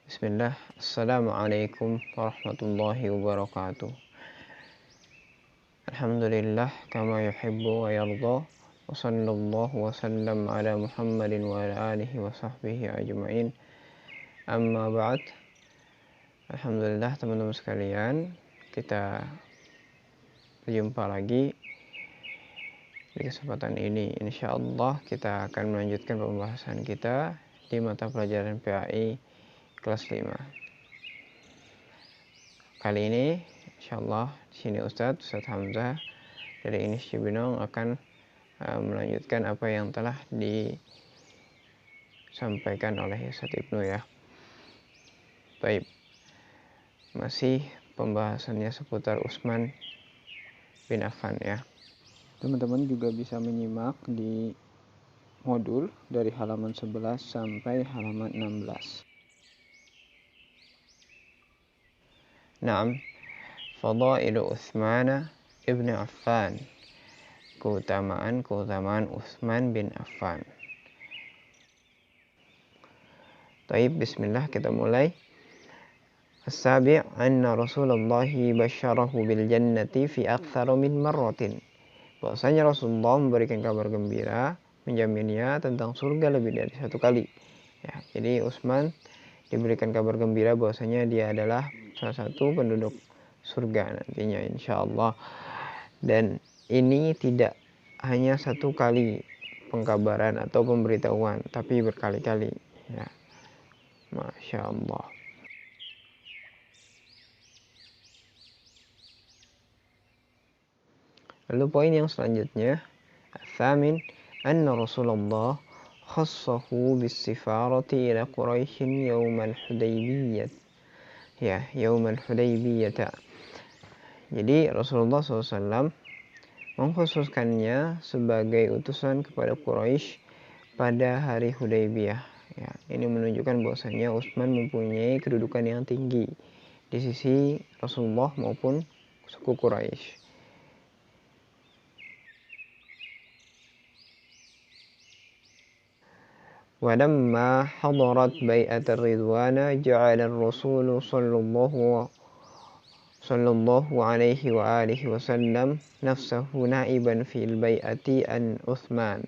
Bismillah, Assalamualaikum warahmatullahi wabarakatuh. Alhamdulillah, kama yuhibbu wa yarda. Wa sallallahu wa sallam ala Muhammadin wa ala alihi wa sahbihi ajma'in. Amma ba'd. Alhamdulillah teman-teman sekalian, kita berjumpa lagi di kesempatan ini. Insyaallah kita akan melanjutkan pembahasan kita di mata pelajaran PAI kelas 5. Kali ini insyaallah di sini Ustadz Hamzah dari Inis Cibinong akan melanjutkan apa yang telah disampaikan oleh Ustadz Ibnu ya. Baik. Masih pembahasannya seputar Utsman bin Affan ya. Teman-teman juga bisa menyimak di modul dari halaman 11 sampai halaman 16. Naam, Fadailu Utsman ibn Affan. Keutamaan Utsman bin Affan. Baik, bismillah, kita mulai. As-sabi' anna Rasulullah basyarahu bil jannati fi aktsara min marratin. Bahwasanya Rasulullah memberikan kabar gembira, menjaminnya tentang surga lebih dari satu kali. Ya, jadi Utsman diberikan kabar gembira bahwasanya dia adalah salah satu penduduk surga nantinya insyaallah. Dan ini tidak hanya satu kali pengkabaran atau pemberitahuan, tapi berkali-kali ya. Masya Allah. Lalu poin yang selanjutnya, Ats-tsamin anna Rasulullah khassahu bis-sifarati ila Quraisy yaumal Hudaybiyyah. Ya, yaumal Hudaybiyyah. Jadi Rasulullah SAW mengkhususkannya sebagai utusan kepada Quraisy pada hari Hudaybiyah. Ya, ini menunjukkan bahwasanya Utsman mempunyai kedudukan yang tinggi di sisi Rasulullah maupun suku Quraisy. Walamma hadarat bai'at ar-ridwana ja'ala ar-rasul sallallahu alaihi wa alihi wasallam nafsahu na'iban fil bai'ati an Utsman.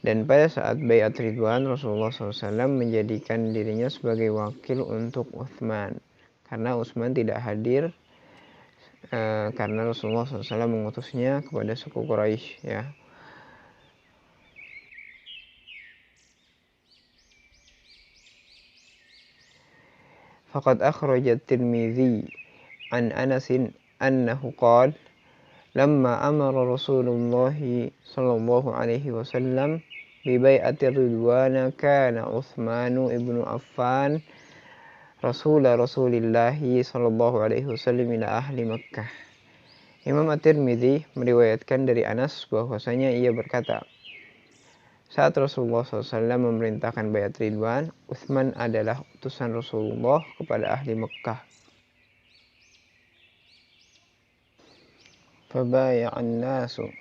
Dan pada saat bai'at Ridwan, Rasulullah SAW menjadikan dirinya sebagai wakil untuk Utsman, karena Utsman tidak hadir karena Rasulullah SAW mengutusnya kepada suku Quraisy ya. Faqad akhrajat Tirmidzi an Anas annahu qala lamma amara Rasulullah sallallahu alaihi wasallam bi bai'ati Ridwan kana Utsman ibnu Affan Rasulillah sallallahu alaihi wasallam ila ahli Makkah. Imam At-Tirmidzi meriwayatkan dari Anas bahwasanya ia berkata, saat Rasulullah SAW memerintahkan baiat Ridwan, Utsman adalah utusan Rasulullah kepada ahli Makkah. Fabaya'an nasu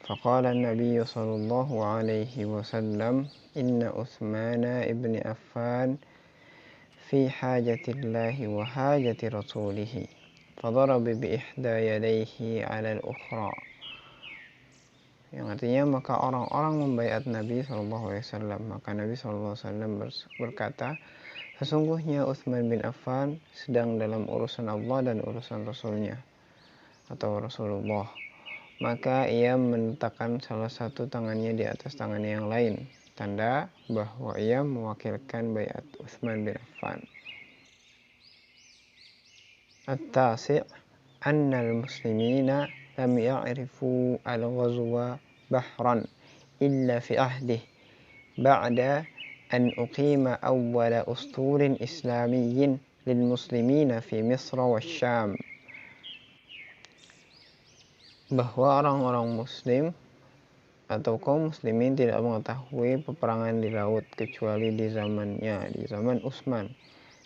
faqala an-nabiy sallallahu alaihi wasallam inna Utsmana ibni Affan fi hajatillahi wa hajati rasulihi fadaraba bi ihda yadayhi 'ala al-ukhra. Yang artinya maka orang-orang membaiat Nabi SAW. Maka Nabi SAW berkata, sesungguhnya Utsman bin Affan sedang dalam urusan Allah dan urusan Rasulnya atau Rasulullah. Maka ia meletakkan salah satu tangannya di atas tangan yang lain, tanda bahwa ia mewakilkan baiat Utsman bin Affan. At-tasi' anna al-muslimina lam ya'rifu al-ghazwa bahran illa fi ahdih ba'da an uqima awwala usturin islamiyyin lil muslimina fi Misr wa Syam. Bahwa orang-orang muslim atau kaum muslimin tidak mengetahui peperangan di laut kecuali di zaman Utsman,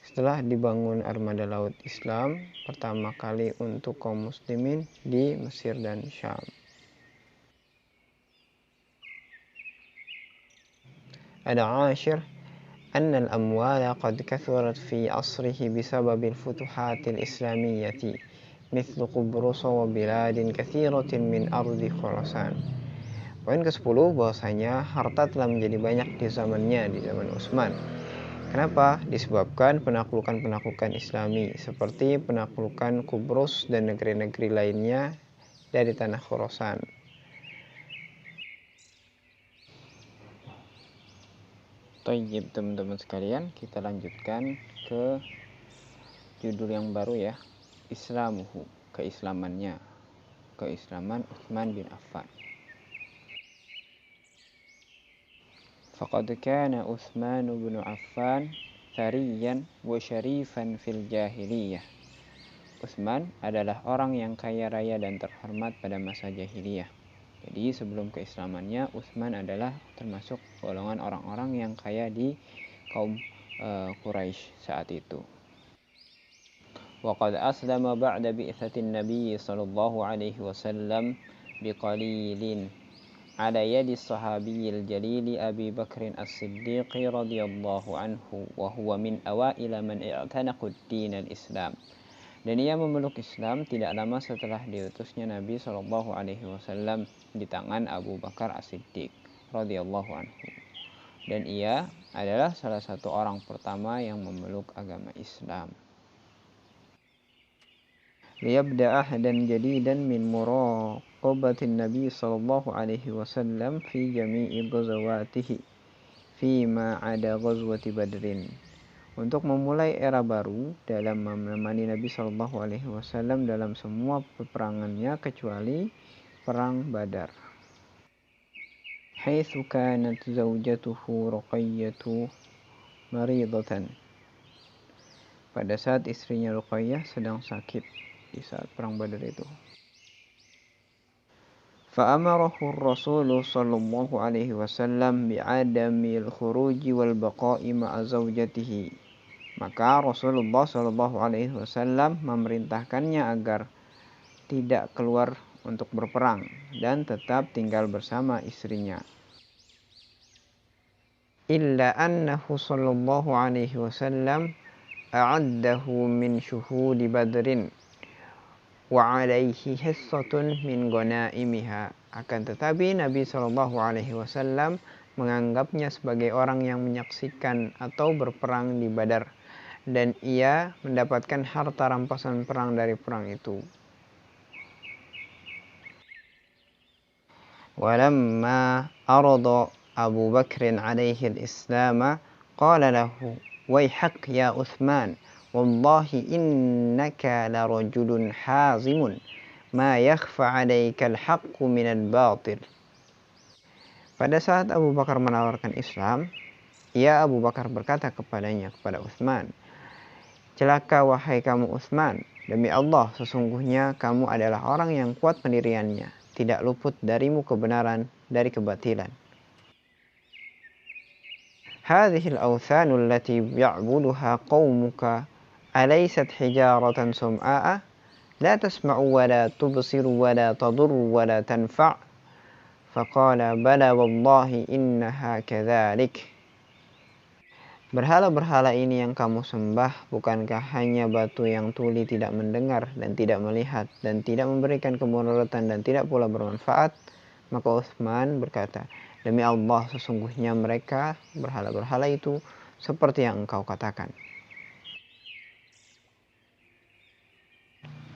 setelah dibangun armada laut Islam pertama kali untuk kaum muslimin di Mesir dan Syam. Al-ashir أن الأموال قد كثرت في عصره بسبب الفتوحات الإسلامية مثل قبرص وبلاد كثيرة من أرض خراسان. Poin ke-10 bahwasanya harta telah menjadi banyak di zamannya, di zaman Utsman. Kenapa? Disebabkan penaklukan-penaklukan Islami seperti penaklukan Kubrus dan negeri-negeri lainnya dari tanah Khurasan. Tayyib teman-teman sekalian, kita lanjutkan ke judul yang baru ya, Islamuhu, keislamannya, keislaman Utsman bin Affan. Faqad kana Utsman bin Affan thariyan wa syarifan fil jahiliyah. Utsman adalah orang yang kaya raya dan terhormat pada masa jahiliyah. Jadi sebelum keislamannya, Utsman adalah termasuk golongan orang-orang yang kaya di kaum Quraisy saat itu. وقد أسلم بعد بعثة النبي صلى الله عليه وسلم بقليل على يد الصحابي الجليل أبي بكر الصديق رضي الله عنه وهو من أوائل من اعتنق الدين الإسلام. Dan ia memeluk Islam tidak lama setelah diutusnya Nabi Shallallahu Alaihi Wasallam di tangan Abu Bakar As-Siddiq radhiyallahu anhu. Dan ia adalah salah satu orang pertama yang memeluk agama Islam. Liyabda ahdan jadidan min muraqabatin Nabi Shallallahu Alaihi Wasallam fi jami'i ghazawatihi fi ma ada ghazwati Badrin. Untuk memulai era baru dalam menemani Nabi Shallallahu Alaihi Wasallam dalam semua peperangannya kecuali perang Badar. Haitsu kanat zaujatuhu Ruqayyah maridatan. Pada saat istrinya Ruqayyah sedang sakit di saat perang Badar itu. Fa'amarahu ar-Rasul sallallahu alaihi wasallam bi'adamil khuruji wal baqa'i ma'a zaujatihi. Maka Rasulullah Shallallahu Alaihi Wasallam memerintahkannya agar tidak keluar untuk berperang dan tetap tinggal bersama istrinya. Illa annahu Shallallahu Alaihi Wasallam a'addahu min syuhudi Badrin wa alaihi hissatun min ghanaimiha. Akan tetapi Nabi Shallallahu Alaihi Wasallam menganggapnya sebagai orang yang menyaksikan atau berperang di Badar. Dan ia mendapatkan harta rampasan perang dari perang itu. Walamma arada Abu Bakr alaihi al-Islam qala lahu wayhak ya Uthman wallahi innaka la rajulun hazimun ma yakhfa alayka al-haqqu min al-batil. Pada saat Abu Bakar menawarkan Islam, Abu Bakar berkata kepada Uthman, celaka wahai kamu Utsman, demi Allah sesungguhnya kamu adalah orang yang kuat pendiriannya, tidak luput darimu kebenaran dari kebatilan. Hadhil awthanu allati ya'buduha qaumuka alaysat hijaratan sum'a'a la tasma'u wa la tubsiru wa la tadurru wa la tanfa'. Faqala bala wallahi innaha kadzalik. Berhala-berhala ini yang kamu sembah bukankah hanya batu yang tuli, tidak mendengar dan tidak melihat dan tidak memberikan kemudaratan dan tidak pula bermanfaat? Maka Utsman berkata, demi Allah sesungguhnya mereka berhala-berhala itu seperti yang engkau katakan.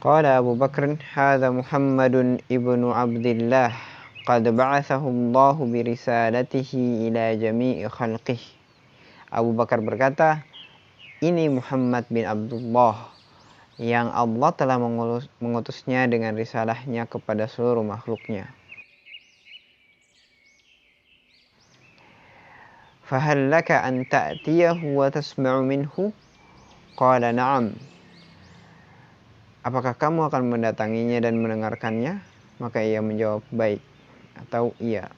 Qala Abu Bakr hadza Muhammadun ibnu Abdillah qad ba'athahu Allah bi risalatihi ila jami'i khalqihi. Abu Bakar berkata, ini Muhammad bin Abdullah yang Allah telah mengutusnya dengan risalahnya kepada seluruh makhluknya. Fahal laka an ta'tiyahu wa tasma'u minhu? Qala na'am. Apakah kamu akan mendatanginya dan mendengarkannya? Maka ia menjawab baik atau iya.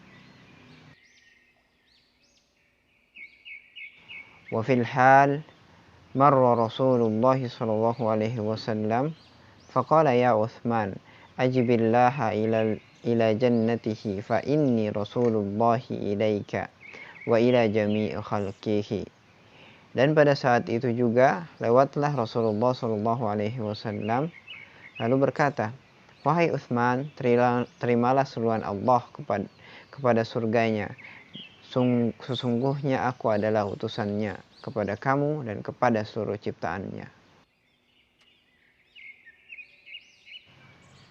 وفي الحال مر رسول الله صلى الله عليه وسلم فقال يا عثمان أجب الله إلى جنته فإني رسول الله إليك وإلى جميع خلقه. Dan pada saat itu juga lewatlah Rasulullah SAW lalu berkata, "Wahai Utsman, terimalah seruan Allah kepada surganya. Sesungguhnya aku adalah utusannya kepada kamu dan kepada seluruh ciptaannya."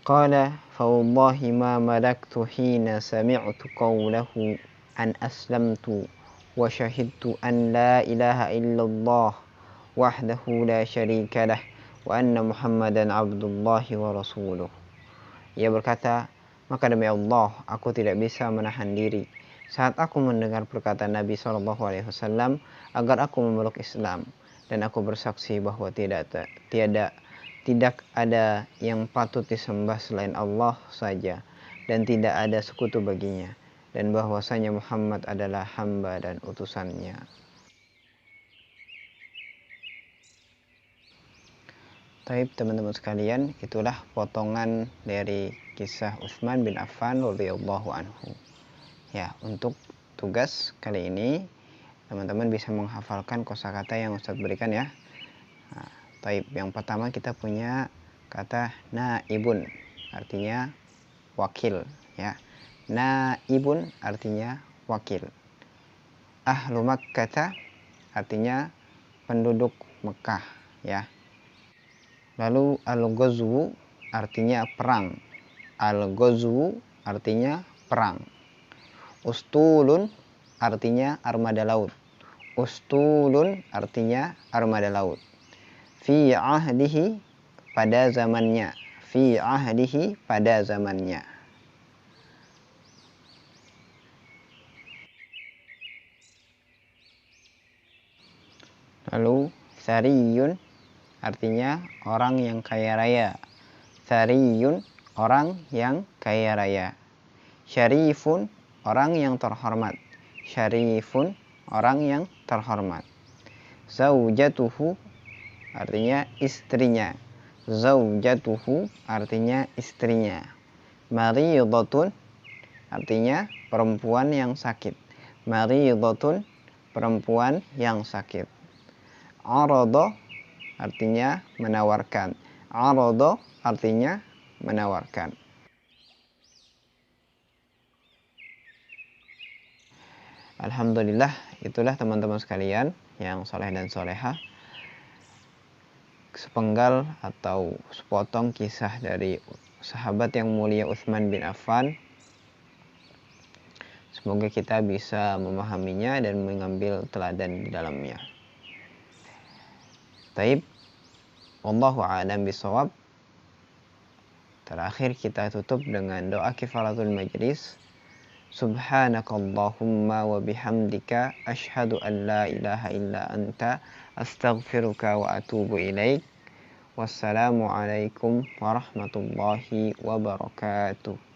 Qala fa wallahi ma malaktu hina sami'tu qawlahu an aslamtu wa syahidtu an la ilaha illallah wahdahu la syarika lah wa anna Muhammadan abdullahi wa rasuluh. Ia berkata, maka demi Allah, aku tidak bisa menahan diri saat aku mendengar perkataan Nabi SAW agar aku memeluk Islam, dan aku bersaksi bahwa tidak ada yang patut disembah selain Allah saja, dan tidak ada sekutu baginya, dan bahwasanya Muhammad adalah hamba dan utusannya. Taib teman-teman sekalian, itulah potongan dari kisah Utsman bin Affan radhiyallahu anhu. Ya, untuk tugas kali ini teman-teman bisa menghafalkan kosakata yang Ustadz berikan ya. Nah, taib yang pertama kita punya kata naibun, artinya wakil ya. Naibun artinya wakil. Ahlu Makkah artinya penduduk Mekah ya. Lalu al-ghazwu artinya perang. Al-ghazwu artinya perang. Ustulun artinya armada laut. Ustulun artinya armada laut. Fi ahdihi pada zamannya. Fi ahdihi pada zamannya. Lalu sariyun artinya orang yang kaya raya. Sariyun orang yang kaya raya. Syarifun orang yang terhormat. Syarifun orang yang terhormat. Zaujatuhu artinya istrinya. Zaujatuhu artinya istrinya. Maridatun artinya perempuan yang sakit. Maridatun perempuan yang sakit. Arada artinya menawarkan. Arada artinya menawarkan. Alhamdulillah, itulah teman-teman sekalian yang soleh dan soleha, sepenggal atau sepotong kisah dari sahabat yang mulia Utsman bin Affan. Semoga kita bisa memahaminya dan mengambil teladan di dalamnya. Taib, wallahu a'lam bishawab. Terakhir kita tutup dengan doa kifaratul majlis. Subhanakallahumma wa bihamdika asyhadu an la ilaha illa anta astaghfiruka wa atubu ilaik. Wassalamualaikum warahmatullahi wabarakatuh.